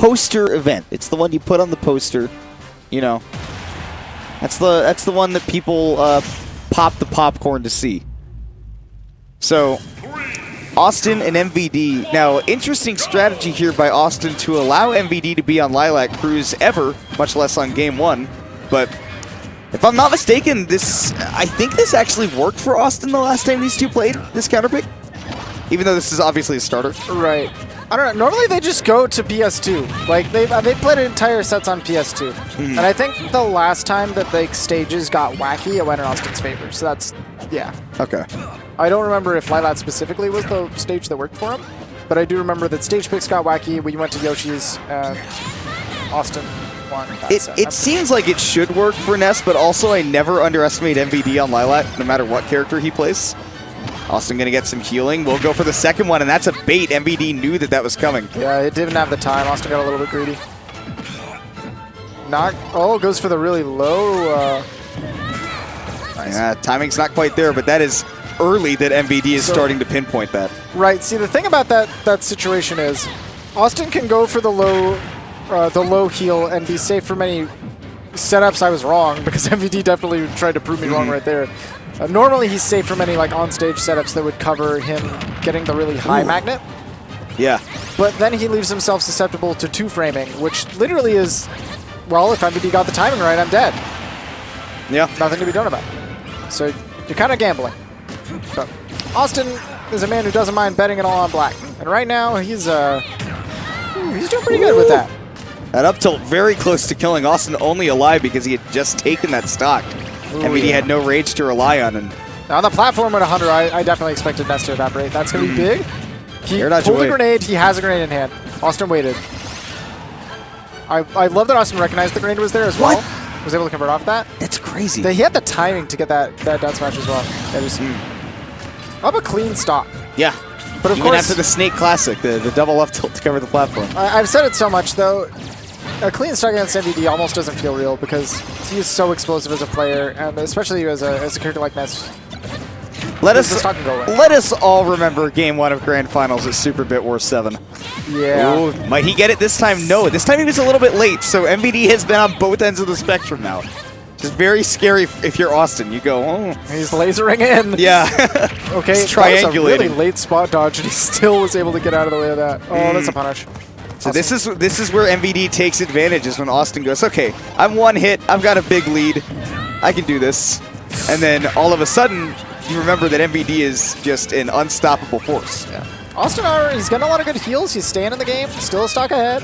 poster event. It's the one you put on the poster. You know, that's the one that people pop the popcorn to see. So, Awestin and MVD. Now, interesting strategy here by Awestin to allow MVD to be on Lilac Cruise ever, much less on game 1. But if I'm not mistaken, I think this actually worked for Awestin the last time these two played this counterpick. Even though this is obviously a starter. Right. I don't know. Normally they just go to PS2. Like they played entire sets on PS2, and I think the last time that like stages got wacky, it went in Austin's favor. So that's Okay. I don't remember if Lilac specifically was the stage that worked for him, but I do remember that stage picks got wacky. We went to Yoshi's, and Awestin won that set. It seems like it should work for Ness, but also I never underestimate MVD on Lilac, no matter what character he plays. Awestin gonna get some healing. We'll go for the second one, and that's a bait. MVD knew that was coming. Yeah, it didn't have the time. Austin got a little bit greedy. Goes for the really low. Nice. Yeah, timing's not quite there, but that is early that MVD is starting to pinpoint that. Right. See, the thing about that situation is, Awestin can go for the low heal and be safe from any setups. I was wrong because MVD definitely tried to prove me wrong right there. Normally, he's safe from any like on-stage setups that would cover him getting the really high magnet. Yeah. But then he leaves himself susceptible to two-framing, which literally is, well, if MVD got the timing right, I'm dead. Yeah. Nothing to be done about it. So you're kind of gambling. But Awestin is a man who doesn't mind betting it all on black. And right now, he's doing pretty good with that. That up tilt very close to killing Awestin, only alive because he had just taken that stock. MVD had no rage to rely on. And now on the platform at 100, I definitely expected Ness to evaporate. That's going to be big. He pulled a grenade. He has a grenade in hand. Awestin waited. I love that Awestin recognized the grenade was there as well. Was able to convert off that. That's crazy. He had the timing to get that down smash as well. That was up a clean stock. Yeah. But of Even course, after the Snake Classic, the double up tilt to cover the platform. I've said it so much, though. A clean stock against MVD almost doesn't feel real because he is so explosive as a player, and especially as a character like Ness. Let us all remember Game 1 of Grand Finals at Super Bit War 7. Yeah. Ooh, might he get it this time? No. This time he was a little bit late, so MVD has been on both ends of the spectrum now. Just very scary if you're Awestin. You go, oh. He's lasering in. Yeah. Okay, He's triangulating. That was a really late spot dodge, and he still was able to get out of the way of that. Oh, that's a punish. So this is where MVD takes advantage, is when Awestin goes, okay, I'm one hit, I've got a big lead, I can do this. And then all of a sudden, you remember that MVD is just an unstoppable force. Yeah. Awestin, he's getting a lot of good heals. He's staying in the game, still a stock ahead.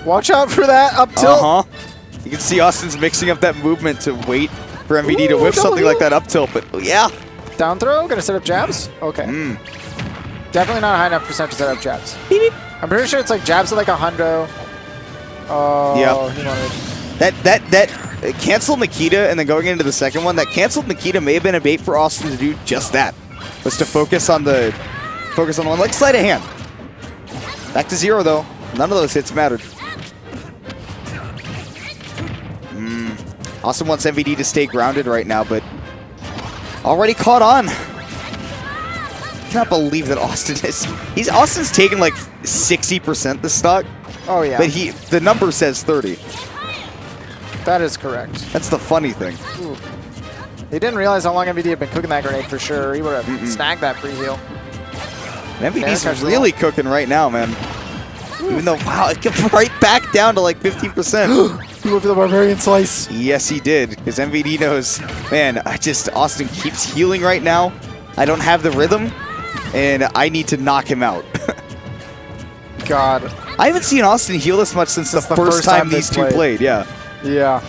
Watch out for that up tilt. You can see Austin's mixing up that movement to wait for MVD to whiff something like that up tilt, but yeah. Down throw, gonna set up jabs? Okay. Definitely not a high enough percent to set up jabs. Beep, beep. I'm pretty sure it's like jabs at like 100. Oh, yeah. That canceled Nikita and then going into the second one, that canceled Nikita may have been a bait for Awestin to do just that. Was to focus on the one, like sleight of hand. Back to 0 though. None of those hits mattered. Awestin wants MVD to stay grounded right now, but already caught on. I cannot believe that Austin's taken like 60% the stock. Oh yeah. But the number says 30. That is correct. That's the funny thing. Ooh. He didn't realize how long MVD had been cooking that grenade for sure. He would have snagged that free heal. MVD's really cooking right now, man. Even though, wow, it got right back down to like 15%. He went for the Barbarian Slice. Yes, he did. Because MVD knows, man, Awestin keeps healing right now. I don't have the rhythm, and I need to knock him out. God. I haven't seen Awestin heal this much since the first time these two played. Yeah. Yeah.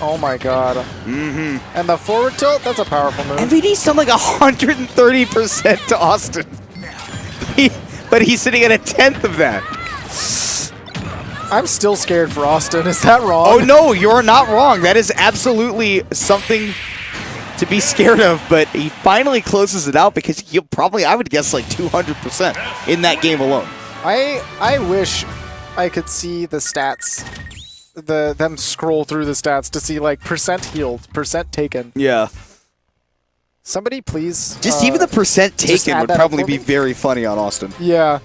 Oh my God. And the forward tilt, that's a powerful move. MVD's done like 130% to Awestin. But he's sitting at a 10th of that. I'm still scared for Awestin. Is that wrong? Oh no, you're not wrong. That is absolutely something to be scared of, but he finally closes it out because he'll probably, I would guess, like 200% in that game alone. I wish I could see the stats, them scroll through the stats to see like percent healed, percent taken. Yeah. Somebody please. Just even the percent taken would probably be very funny on Awestin. Yeah.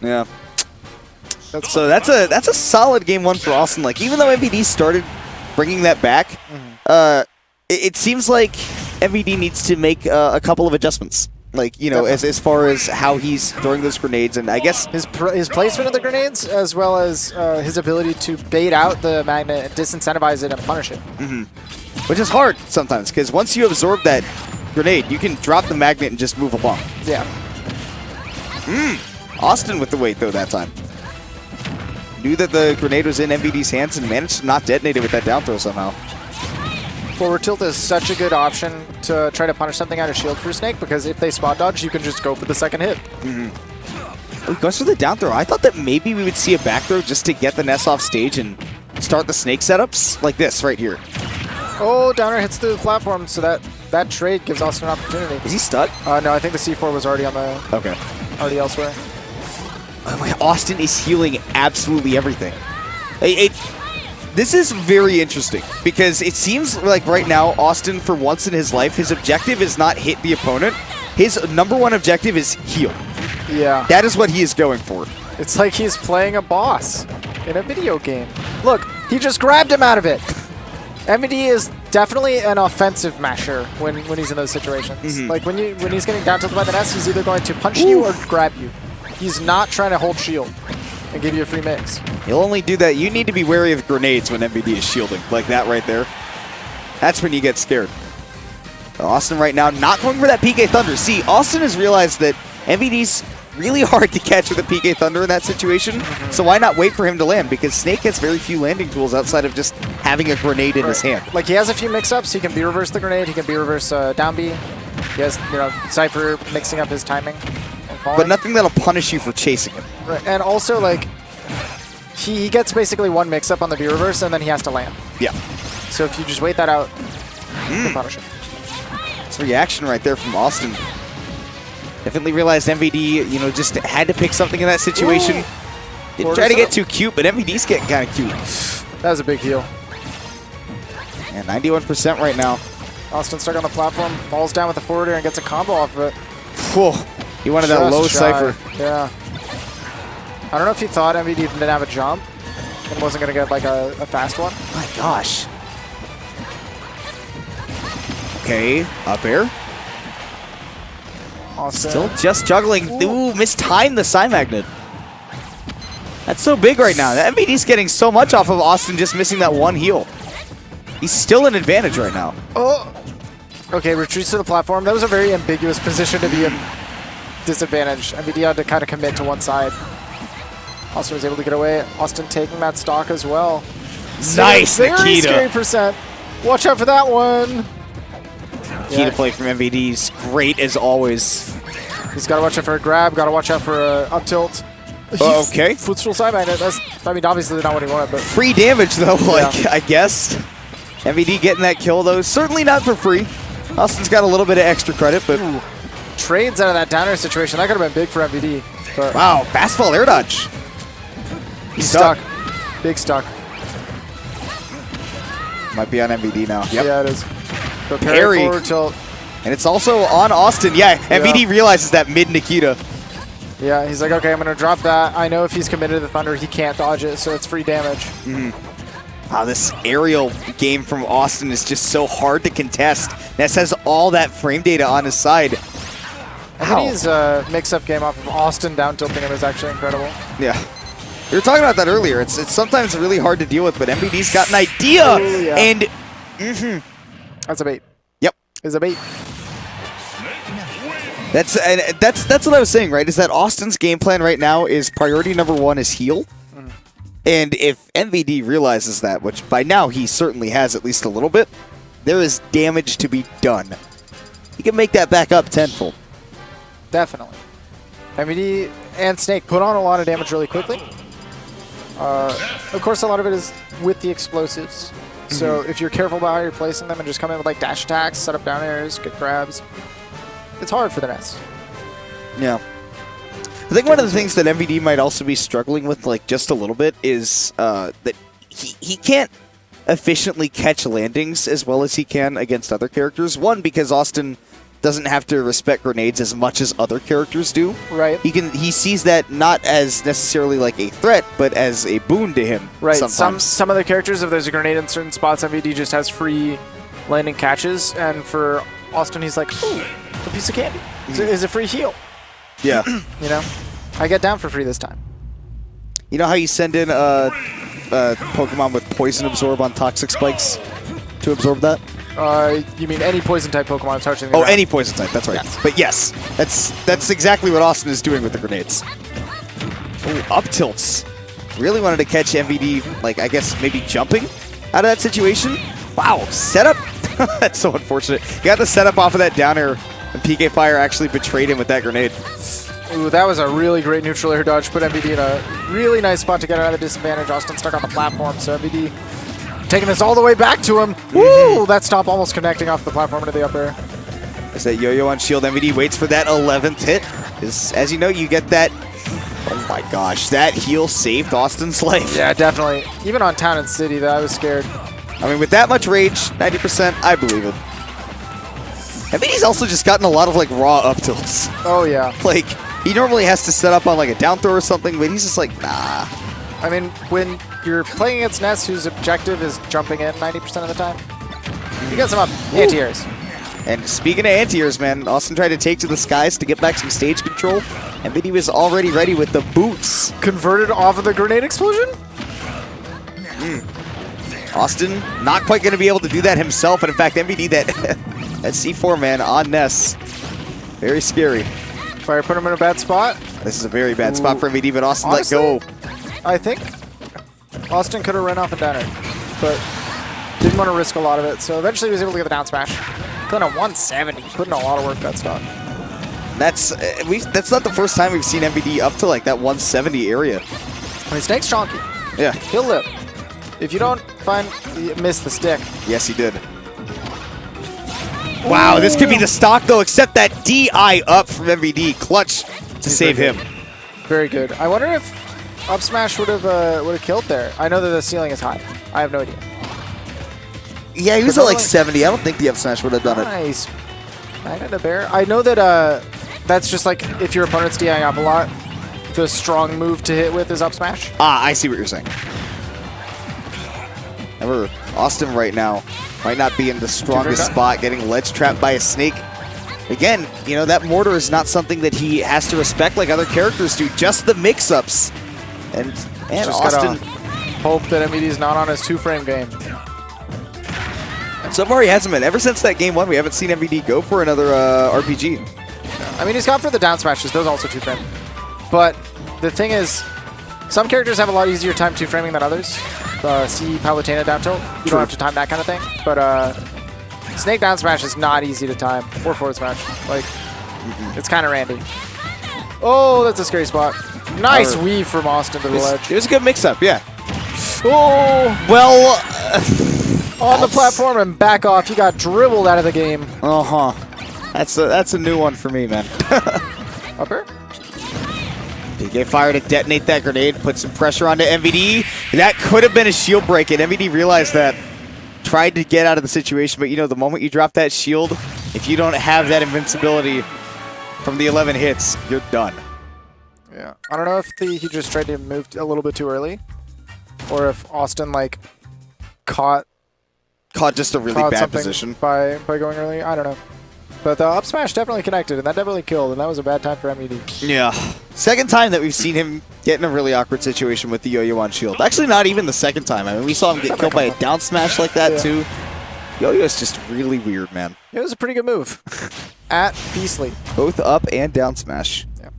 Yeah. So that's a solid game one for Awestin. Like, even though MVD started bringing that back, it seems like MVD needs to make a couple of adjustments. Like, you know, as far as how he's throwing those grenades, and I guess his placement of the grenades, as well as his ability to bait out the magnet, and disincentivize it, and punish it. Which is hard sometimes, because once you absorb that grenade, you can drop the magnet and just move along. Yeah. Awestin with the weight, though, that time. Knew that the grenade was in MVD's hands and managed to not detonate it with that down throw somehow. Forward tilt is such a good option to try to punish something out of shield for Snake, because if they spot dodge, you can just go for the second hit. Oh, he goes for the down throw. I thought that maybe we would see a back throw just to get the Ness off stage and start the Snake setups like this right here. Oh, downer hits through the platform, so that trade gives Awestin an opportunity. Is he stuck? No, I think the C4 was already on the already elsewhere. Awestin is healing absolutely everything. This is very interesting because it seems like right now, Awestin, for once in his life, his objective is not hit the opponent. His #1 objective is heal. Yeah. That is what he is going for. It's like he's playing a boss in a video game. Look, he just grabbed him out of it. MVD is definitely an offensive masher when he's in those situations. Like when he's getting down tilted by the Ness, he's either going to punch you or grab you. He's not trying to hold shield and give you a free mix. He'll only do that. You need to be wary of grenades when MVD is shielding, like that right there. That's when you get scared. Awestin right now not going for that PK Thunder. See, Awestin has realized that MVD's really hard to catch with a PK Thunder in that situation, so why not wait for him to land? Because Snake has very few landing tools outside of just having a grenade in his hand. Like, he has a few mix-ups. He can B-reverse the grenade. He can B-reverse down B. He has, you know, Cypher mixing up his timing. But nothing that'll punish you for chasing him. Right. And also, like, he gets basically one mix-up on the B-reverse, and then he has to land. Yeah. So if you just wait that out, you can punish him. It's a reaction right there from Awestin. Definitely realized MVD, you know, just had to pick something in that situation. Ooh. Didn't try to get too cute, but MVD's getting kind of cute. That was a big heal. And 91% right now. Awestin stuck on the platform, falls down with the forward air and gets a combo off of it. Whoa. He wanted that low Cypher. Yeah. I don't know if he thought MVD didn't have a jump and wasn't going to get like a fast one. My gosh. Okay, up air. Awestin. Still just juggling. Ooh, mistimed the Psy Magnet. That's so big right now. The MVD's getting so much off of Awestin just missing that one heal. He's still in advantage right now. Oh. Okay, retreats to the platform. That was a very ambiguous position to be in disadvantage. MVD had to kind of commit to one side. Awestin was able to get away. Awestin taking that stock as well. Nice, very Nikita. Scary percent. Watch out for that one. Nikita play from MVD's great as always. He's got to watch out for a grab. Got to watch out for a up tilt. Okay. Footstool side magnet. That's, I mean, obviously not what he wanted, but free damage though. Like I guess. MVD getting that kill though. Certainly not for free. Austin's got a little bit of extra credit, but trades out of that downer situation. That could have been big for MVD. But wow, fastball air dodge. He's stuck. Big stuck. Might be on MVD now. Yep. Yeah, it is. But parry forward tilt. And it's also on Awestin. Yeah, MVD realizes that mid Nikita. Yeah, he's like, okay, I'm going to drop that. I know if he's committed to the Thunder, he can't dodge it, so it's free damage. Wow, this aerial game from Awestin is just so hard to contest. Ness has all that frame data on his side. MVD's mix-up game off of Awestin down tilting him is actually incredible. Yeah. We were talking about that earlier. It's sometimes really hard to deal with, but MVD's got an idea. Ooh, yeah. And that's a bait. Yep. It's a bait. That's what I was saying, right? Is that Austin's game plan right now is priority #1 is heal. And if MVD realizes that, which by now he certainly has at least a little bit, there is damage to be done. He can make that back up tenfold. Definitely. MVD and Snake put on a lot of damage really quickly. Of course, a lot of it is with the explosives. So if you're careful about how you're placing them and just come in with like dash attacks, set up down airs, get grabs, it's hard for the Ness. Yeah. I think one of the things that MVD might also be struggling with, like, just a little bit is that he can't efficiently catch landings as well as he can against other characters. One, because Awestin doesn't have to respect grenades as much as other characters do. Right. He sees that not as necessarily like a threat, but as a boon to him. Right. Sometimes. Some other characters, if there's a grenade in certain spots, MVD just has free landing catches, and for Awestin, he's like, ooh, a piece of candy. Is a free heal. Yeah. You know, I get down for free this time. You know how you send in Pokemon with Poison Absorb on Toxic Spikes to absorb that? You mean any poison type Pokemon touching the Oh, ground? any poison type. That's right. Yes. But yes, that's exactly what Awestin is doing with the grenades. Ooh, up tilts. Really wanted to catch MVD, like I guess maybe jumping out of that situation. Wow, setup. That's so unfortunate. He got the setup off of that down air, and PK Fire actually betrayed him with that grenade. Ooh, that was a really great neutral air dodge. Put MVD in a really nice spot to get out of the disadvantage. Awestin stuck on the platform, so MVD taking this all the way back to him. Woo! That stop almost connecting off the platform into the up air. As that yo-yo on shield, MVD waits for that 11th hit. As you know, you get that. Oh my gosh, that heal saved Austin's life. Yeah, definitely. Even on Town and City, that I was scared. I mean, with that much rage, 90%, I believe it. MVD's also just gotten a lot of like raw up tilts. Oh yeah. Like, he normally has to set up on like a down throw or something, but he's just like, nah. I mean, when you're playing against Ness, whose objective is jumping in 90% of the time, you got some up anti-airs. And speaking of anti-airs, man, Awestin tried to take to the skies to get back some stage control. MVD was already ready with the boots. Converted off of the grenade explosion? Awestin not quite going to be able to do that himself. And in fact, MVD, that C4 man on Ness. Very scary. Fire put him in a bad spot. This is a very bad spot for MVD, but Awestin Honestly, let go. I think Awestin could have run off and done it, but didn't want to risk a lot of it. So eventually he was able to get the down smash. Putting a 170, putting a lot of work that stock. That's not the first time we've seen MVD up to like that 170 area. I mean, Snake's chonky. Yeah. He'll live. If you don't miss the stick. Yes, he did. Wow, this could be the stock though, except that DI up from MVD. Clutch to save him. Very good. I wonder if up smash would have killed there. I know that the ceiling is high. I have no idea. Yeah, he was at like 70. I don't think the up smash would have done it. Nice. Magnet a bear. I know that that's just like if your opponent's DIing up a lot, the strong move to hit with is up smash. Ah, I see what you're saying. However, Awestin right now might not be in the strongest spot, getting ledge trapped by a snake. Again, you know, that mortar is not something that he has to respect like other characters do, just the mix-ups. And just Awestin... hope that MVD's not on his two-frame game. So far he hasn't been. Ever since that game 1, we haven't seen MVD go for another RPG. I mean, he's gone for the down smashes. Those also two-frame. But the thing is, some characters have a lot easier time two-framing than others. See Palutena down tilt. You don't have to time that kind of thing. But Snake down smash is not easy to time. Or forward smash. Like, it's kind of randy. Oh, that's a scary spot. Nice weave from Awestin to the ledge. It was a good mix-up, yeah. Oh, well... on the platform and back off. He got dribbled out of the game. Uh-huh. That's a new one for me, man. Up air? PK Fire to detonate that grenade, put some pressure onto MVD. That could have been a shield break, and MVD realized that. Tried to get out of the situation, but you know, the moment you drop that shield, if you don't have that invincibility from the 11 hits, you're done. Yeah. I don't know if he just tried to move a little bit too early, or if Awestin, like, caught just a really bad position by going early. I don't know. But the up smash definitely connected, and that definitely killed, and that was a bad time for MVD. Yeah. Second time that we've seen him get in a really awkward situation with the yo-yo on shield. Actually, not even the second time. I mean, we saw him get killed by a down smash like that, too. Yo-yo is just really weird, man. It was a pretty good move. At Beastly. Both up and down smash. Yeah.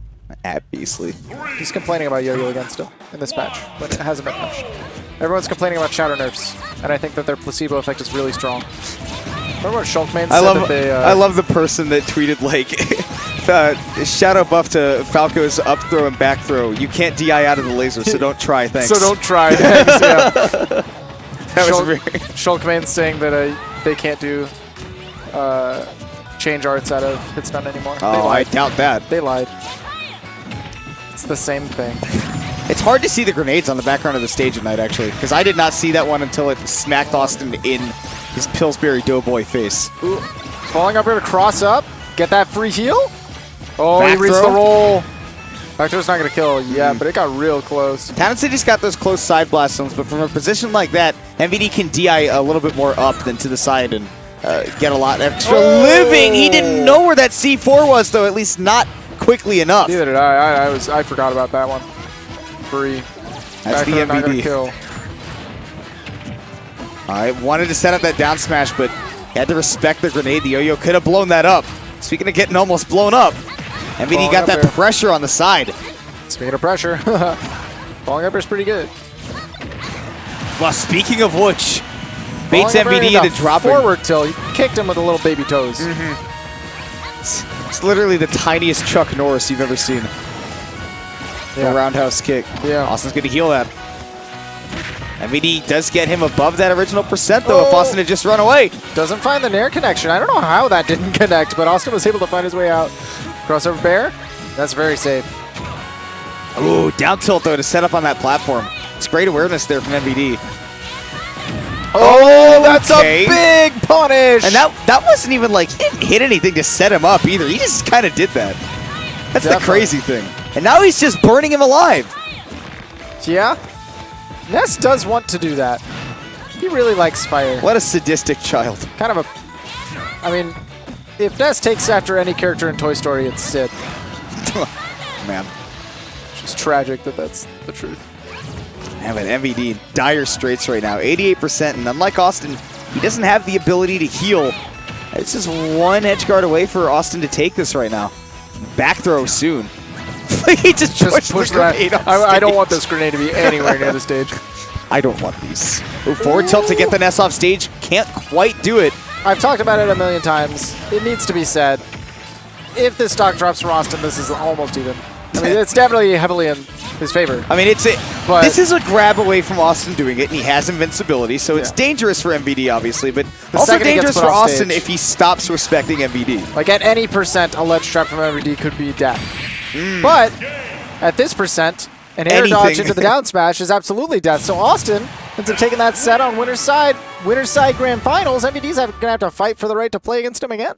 At Beastly. He's complaining about yo-yo again still in this match, but it hasn't been much. Everyone's complaining about shadow nerfs, and I think that their placebo effect is really strong. Remember when Shulkman said that they... I love the person that tweeted, like, shadow buff to Falco's up throw and back throw. You can't DI out of the laser, so don't try, thanks. So don't try, thanks, yeah. That was very... Shulkman saying that they can't do change arts out of hit stun anymore. Oh, I doubt that. They lied. It's the same thing. It's hard to see the grenades on the background of the stage at night, actually, because I did not see that one until it smacked Awestin in his Pillsbury Doughboy face. Ooh. Falling up here to cross up. Get that free heal. Oh, Back he reads throw. the roll. Back throw's not going to kill yet, but it got real close. Town City's got those close side blast zones, but from a position like that, MVD can DI a little bit more up than to the side and get a lot extra living. He didn't know where that C4 was, though, at least not quickly enough. Neither did I. I forgot about that one. Free. That's Back the throw not gonna MVD. kill. All right, wanted to set up that down smash, but had to respect the grenade. The yo-yo could have blown that up. Speaking of getting almost blown up, MVD Falling got up that there. pressure on the side. Speaking of pressure, falling up is pretty good. Well, speaking of which, baits Falling up MVD into into dropping. forward tilt. He kicked him with the little baby toes. It's literally the tiniest Chuck Norris you've ever seen. Yeah. The roundhouse kick. Yeah. Austin's going to heal that. MVD does get him above that original percent, though, if Oh. Austin had just run away. Doesn't find the Nair connection. I don't know how that didn't connect, but Austin was able to find his way out. Crossover bear. That's very safe. Ooh, down tilt, though, to set up on that platform. It's great awareness there from MVD. Oh, that's okay. a big punish. And that wasn't even like, he didn't hit anything to set him up either. He just kind of did that. That's the Definitely. crazy thing. And now he's just burning him alive. Yeah. Ness does want to do that. He really likes fire. What a sadistic child. Kind of a... I mean, if Ness takes after any character in Toy Story, it's Sid. Man. It's just tragic that that's the truth. Man, but MVD in dire straits right now. 88%, and unlike Austin, he doesn't have the ability to heal. It's just one edge guard away for Austin to take this right now. Back throw soon. He just pushed the that. grenade on I don't stage. want this grenade to be anywhere near the stage. I don't want these. Ooh, forward tilt to get the Ness off stage. Can't quite do it. I've talked about it a million times. It needs to be said. If this stock drops from Austin, this is almost even. I mean, it's definitely heavily in his favor. I mean, But- this is a grab away from Austin doing it, and he has invincibility, so it's Yeah. dangerous for MVD, obviously, but The also second he gets dangerous put for off Austin stage. if he stops respecting MVD. Like at any percent, a ledge trap from MVD could be death. But at this percent, an air dodge Anything. into the down smash is absolutely death. So Austin ends up taking that set on winner's side grand finals. MVD's going to have to fight for the right to play against him again.